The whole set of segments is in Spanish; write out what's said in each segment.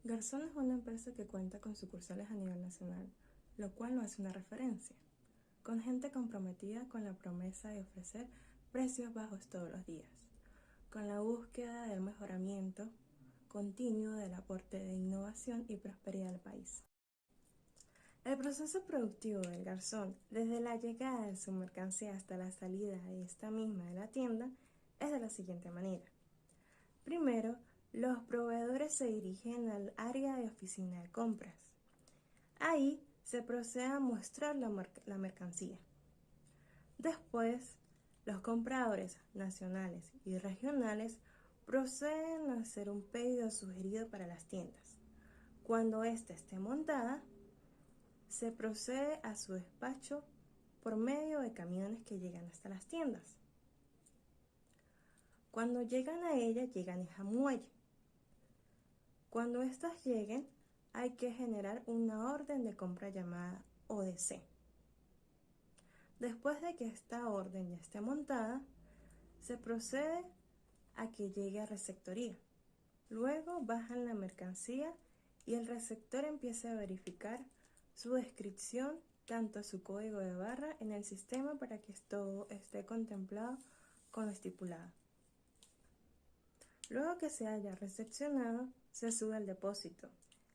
Garzón es una empresa que cuenta con sucursales a nivel nacional, lo cual no es una referencia, con gente comprometida con la promesa de ofrecer precios bajos todos los días, con la búsqueda del mejoramiento continuo del aporte de innovación y prosperidad al país. El proceso productivo del garzón, desde la llegada de su mercancía hasta la salida de esta misma de la tienda, es de la siguiente manera. Primero, los proveedores se dirigen al área de oficina de compras. Ahí se procede a mostrar la mercancía. Después, los compradores nacionales y regionales proceden a hacer un pedido sugerido para las tiendas. Cuando ésta esté montada, se procede a su despacho por medio de camiones que llegan hasta las tiendas. Cuando llegan a ella, llegan a muelle. Cuando estas lleguen, hay que generar una orden de compra llamada ODC. Después de que esta orden ya esté montada, se procede a que llegue a receptoría. Luego bajan la mercancía y el receptor empieza a verificar su descripción, tanto su código de barra en el sistema para que todo esté contemplado con lo estipulado. Luego que se haya recepcionado, se sube al depósito.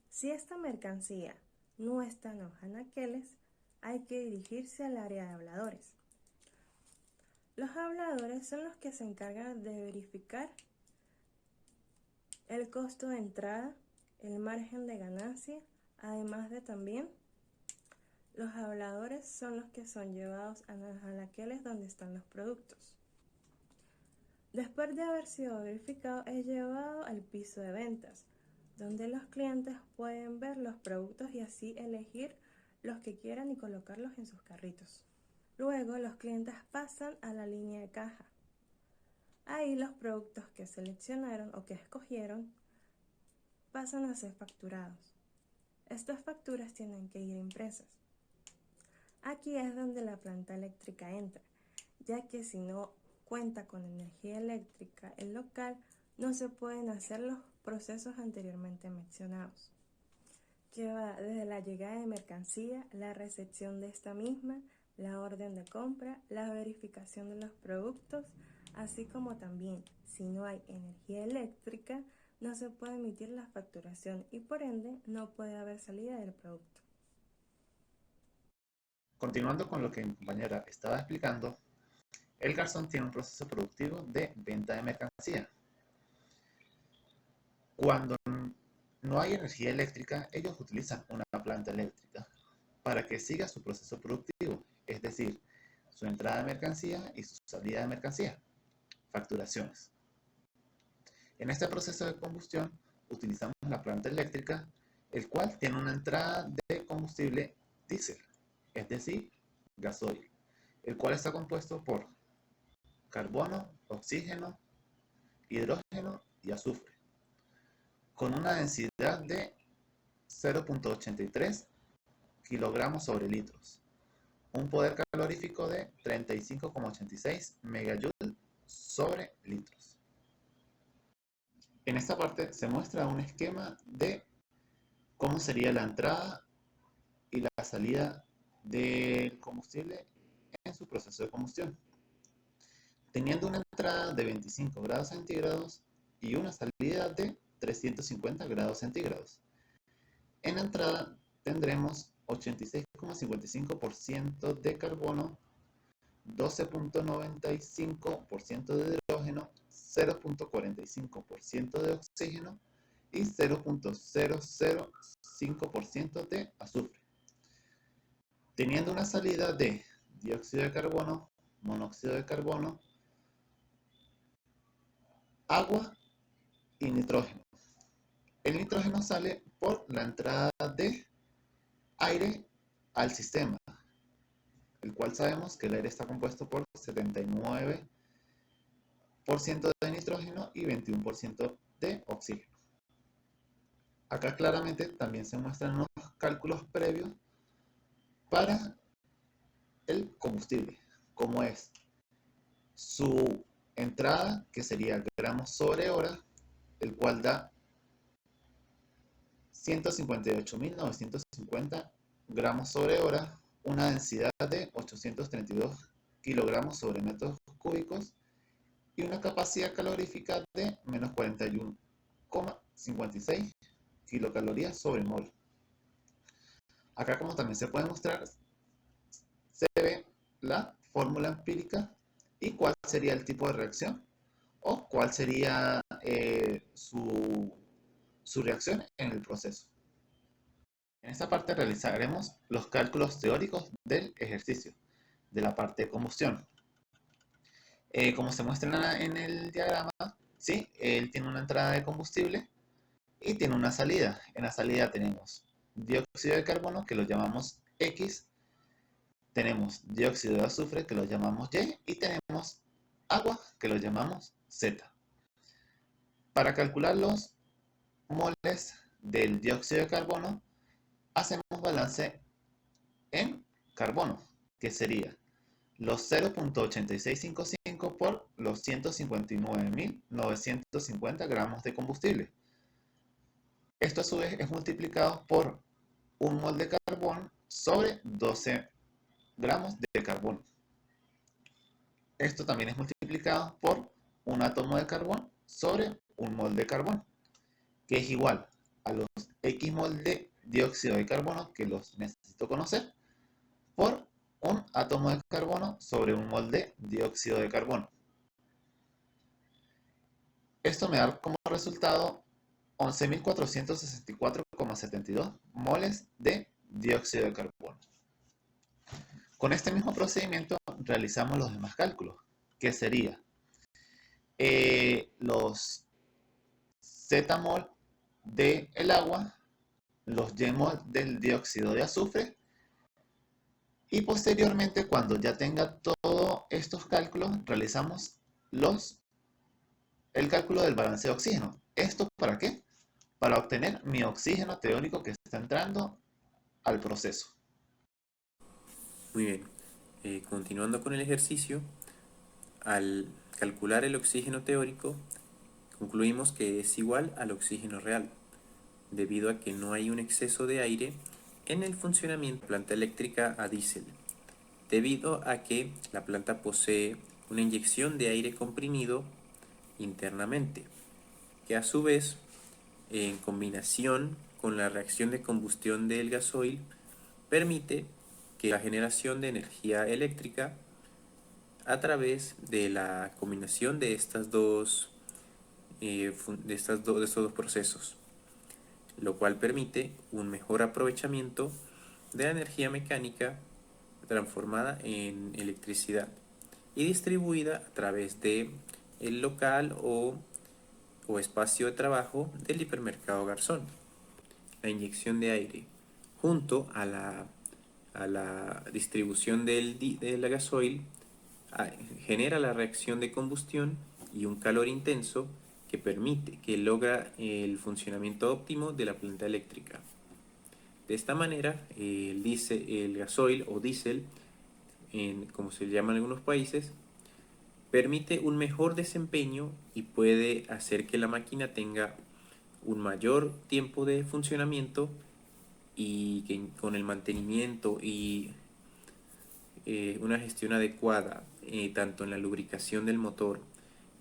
Si esta mercancía no está en los anaqueles, hay que dirigirse al área de habladores. Los habladores son los que se encargan de verificar el costo de entrada, el margen de ganancia, además de también los habladores son los que son llevados a los anaqueles donde están los productos. Después de haber sido verificado, es llevado al piso de ventas, donde los clientes pueden ver los productos y así elegir los que quieran y colocarlos en sus carritos. Luego los clientes pasan a la línea de caja. Ahí los productos que seleccionaron o que escogieron pasan a ser facturados. Estas facturas tienen que ir impresas. Aquí es donde la planta eléctrica entra, ya que si no cuenta con energía eléctrica el local, no se pueden hacer los procesos anteriormente mencionados, que va desde la llegada de mercancía, la recepción de esta misma, la orden de compra, la verificación de los productos, así como también, si no hay energía eléctrica, no se puede emitir la facturación y por ende no puede haber salida del producto. Continuando con lo que mi compañera estaba explicando, el garzón tiene un proceso productivo de venta de mercancía. Cuando no hay energía eléctrica, ellos utilizan una planta eléctrica para que siga su proceso productivo, es decir, su entrada de mercancía y su salida de mercancía, facturaciones. En este proceso de combustión utilizamos la planta eléctrica, el cual tiene una entrada de combustible diésel, es decir, gasoil, el cual está compuesto por carbono, oxígeno, hidrógeno y azufre, con una densidad de 0.83 kilogramos sobre litros, un poder calorífico de 35,86 megajoules sobre litros. En esta parte se muestra un esquema de cómo sería la entrada y la salida del combustible en su proceso de combustión. Teniendo una entrada de 25 grados centígrados y una salida de 350 grados centígrados. En la entrada tendremos 86,55% de carbono, 12,95% de hidrógeno, 0,45% de oxígeno y 0,005% de azufre. Teniendo una salida de dióxido de carbono, monóxido de carbono, agua y nitrógeno. El nitrógeno sale por la entrada de aire al sistema, el cual sabemos que el aire está compuesto por 79% de nitrógeno y 21% de oxígeno. Acá claramente también se muestran unos cálculos previos para el combustible, como es su entrada, que sería gramos sobre hora, el cual da 158.950 gramos sobre hora, una densidad de 832 kilogramos sobre metros cúbicos y una capacidad calorífica de menos 41,56 kilocalorías sobre mol. Acá, como también se puede mostrar, se ve la fórmula empírica y cuál sería el tipo de reacción o cuál sería su reacción en el proceso. En esta parte realizaremos los cálculos teóricos del ejercicio, de la parte de combustión. Como se muestra en el diagrama, ¿sí? Él tiene una entrada de combustible y tiene una salida. En la salida tenemos dióxido de carbono, que lo llamamos X, tenemos dióxido de azufre, que lo llamamos Y, y tenemos agua, que lo llamamos Z. Para calcular los moles del dióxido de carbono, hacemos balance en carbono, que sería los 0.8655 por los 159.950 gramos de combustible. Esto a su vez es multiplicado por un mol de carbón sobre 12 gramos de carbono. Esto también es multiplicado por un átomo de carbón sobre un mol de carbón, que es igual a los X mol de dióxido de carbono, que los necesito conocer, por un átomo de carbono sobre un mol de dióxido de carbono. Esto me da como resultado 11.464,72 moles de dióxido de carbono. Con este mismo procedimiento realizamos los demás cálculos, que sería los Z-mol del agua, los Y-mol del dióxido de azufre, y posteriormente, cuando ya tenga todos estos cálculos, realizamos el cálculo del balance de oxígeno. ¿Esto para qué? Para obtener mi oxígeno teórico que está entrando al proceso. Muy bien, continuando con el ejercicio, al calcular el oxígeno teórico, concluimos que es igual al oxígeno real, debido a que no hay un exceso de aire en el funcionamiento de la planta eléctrica a diésel, debido a que la planta posee una inyección de aire comprimido internamente, que a su vez, en combinación con la reacción de combustión del gasoil, permite que la generación de energía eléctrica a través de la combinación de estos dos procesos, lo cual permite un mejor aprovechamiento de la energía mecánica transformada en electricidad y distribuida a través de el local o espacio de trabajo del hipermercado Garzón. La inyección de aire junto a la distribución del gasoil genera la reacción de combustión y un calor intenso que logra el funcionamiento óptimo de la planta eléctrica. De esta manera, el gasoil o diésel, como se llama en algunos países, permite un mejor desempeño y puede hacer que la máquina tenga un mayor tiempo de funcionamiento y que con el mantenimiento y una gestión adecuada, tanto en la lubricación del motor,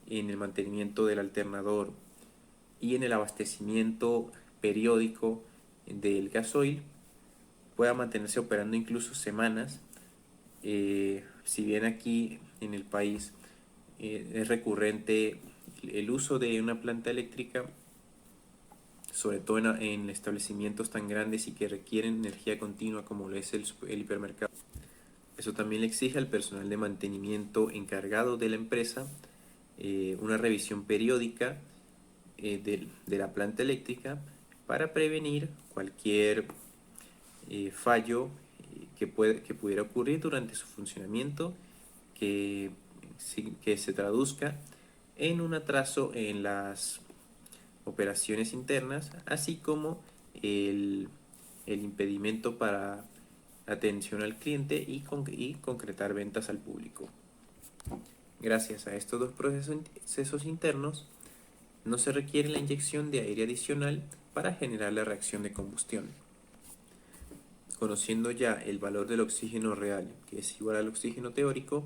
en el mantenimiento del alternador y en el abastecimiento periódico del gasoil, pueda mantenerse operando incluso semanas. Si bien aquí en el país es recurrente el uso de una planta eléctrica, sobre todo en establecimientos tan grandes y que requieren energía continua como lo es el hipermercado. Eso también le exige al personal de mantenimiento encargado de la empresa una revisión periódica de la planta eléctrica para prevenir cualquier fallo que pudiera ocurrir durante su funcionamiento, que se traduzca en un atraso en las operaciones internas, así como el impedimento para atención al cliente y concretar ventas al público. Gracias a estos dos procesos internos, no se requiere la inyección de aire adicional para generar la reacción de combustión. Conociendo ya el valor del oxígeno real, que es igual al oxígeno teórico,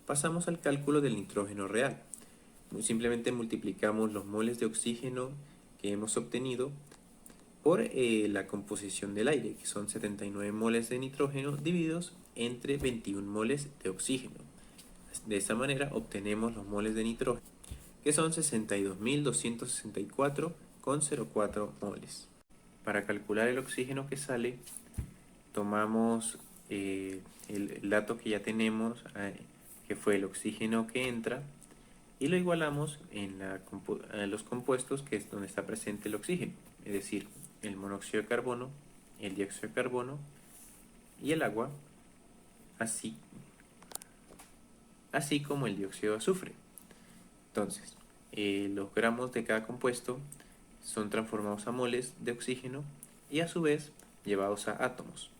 pasamos al cálculo del nitrógeno real. Simplemente multiplicamos los moles de oxígeno que hemos obtenido por la composición del aire, que son 79 moles de nitrógeno divididos entre 21 moles de oxígeno. De esta manera obtenemos los moles de nitrógeno, que son 62.264,04 moles. Para calcular el oxígeno que sale, tomamos el dato que ya tenemos, que fue el oxígeno que entra, y lo igualamos en los compuestos, que es donde está presente el oxígeno, es decir, el monóxido de carbono, el dióxido de carbono y el agua, así como el dióxido de azufre. Entonces, los gramos de cada compuesto son transformados a moles de oxígeno y a su vez llevados a átomos.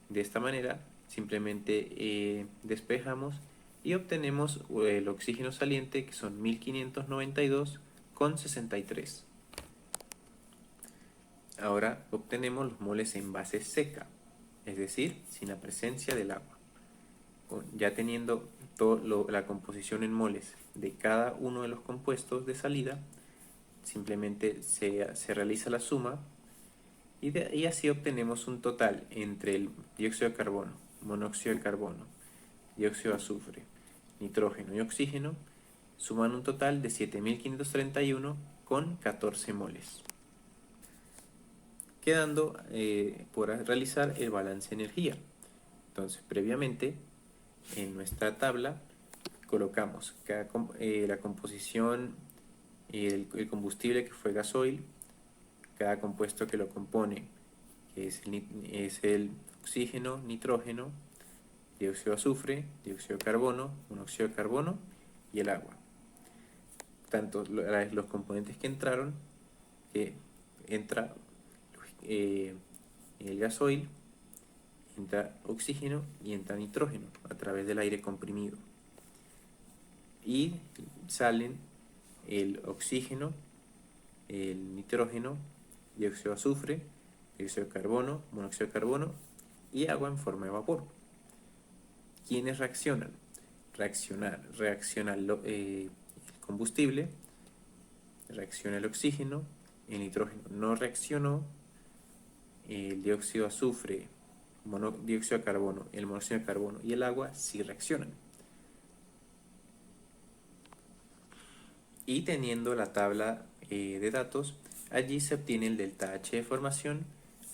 De esta manera, simplemente despejamos y obtenemos el oxígeno saliente, que son 1592,63. Ahora obtenemos los moles en base seca, es decir, sin la presencia del agua. Ya teniendo la composición en moles de cada uno de los compuestos de salida, simplemente se realiza la suma y así obtenemos un total entre el dióxido de carbono, monóxido de carbono, dióxido de azufre, nitrógeno y oxígeno, suman un total de 7.531,14 moles. Quedando por realizar el balance de energía. Entonces, previamente, en nuestra tabla, colocamos la composición, el combustible, que fue gasoil, cada compuesto que lo compone, que es el oxígeno, nitrógeno, dióxido de azufre, dióxido de carbono, monóxido de carbono y el agua. Tanto los componentes que entraron, que entra el gasoil, entra oxígeno y entra nitrógeno a través del aire comprimido. Y salen el oxígeno, el nitrógeno, dióxido de azufre, dióxido de carbono, monóxido de carbono y agua en forma de vapor. ¿Quiénes reaccionan? Reacciona el combustible, reacciona el oxígeno, el nitrógeno no reaccionó, el dióxido de azufre, dióxido de carbono, el monóxido de carbono y el agua sí reaccionan. Y teniendo la tabla de datos, allí se obtiene el delta H de formación,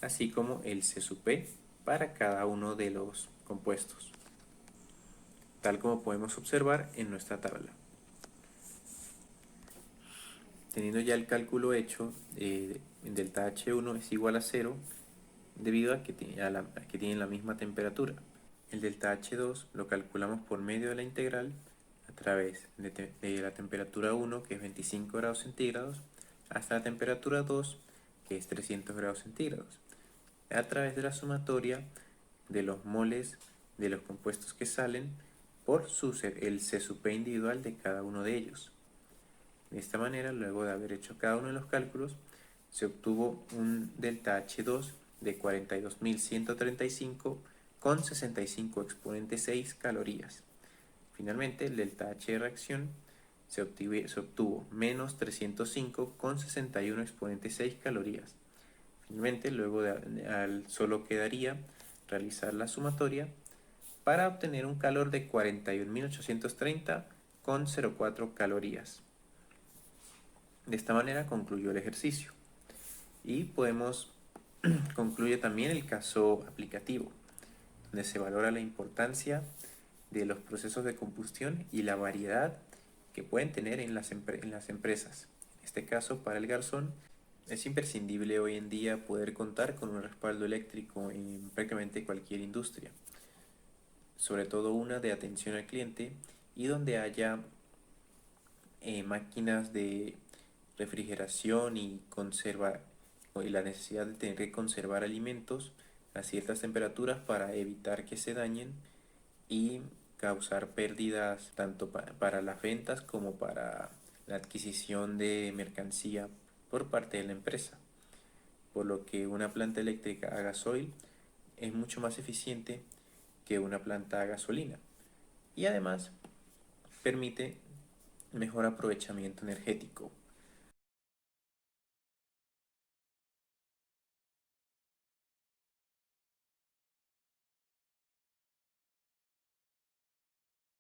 así como el C sub P para cada uno de los compuestos, tal como podemos observar en nuestra tabla. Teniendo ya el cálculo hecho, delta H1 es igual a 0 debido a que tienen la misma temperatura. El delta H2 lo calculamos por medio de la integral a través de la temperatura 1, que es 25 grados centígrados, hasta la temperatura 2, que es 300 grados centígrados, a través de la sumatoria de los moles de los compuestos que salen por el C sub P individual de cada uno de ellos. De esta manera, luego de haber hecho cada uno de los cálculos, se obtuvo un delta H2 de 42.135,65 exponente 6 calorías. Finalmente, el delta H de reacción se obtuvo menos 305,61 exponente 6 calorías. Finalmente, luego solo quedaría realizar la sumatoria para obtener un calor de 41.830,04 calorías. De esta manera concluyó el ejercicio. Y concluye también el caso aplicativo, donde se valora la importancia de los procesos de combustión y la variedad que pueden tener en las empresas. En este caso, para el Garzón, es imprescindible hoy en día poder contar con un respaldo eléctrico en prácticamente cualquier industria, sobre todo una de atención al cliente y donde haya máquinas de refrigeración y la necesidad de tener que conservar alimentos a ciertas temperaturas para evitar que se dañen y causar pérdidas tanto para las ventas como para la adquisición de mercancía por parte de la empresa. por lo que una planta eléctrica a gasoil es mucho más eficiente que una planta a gasolina y además permite mejor aprovechamiento energético.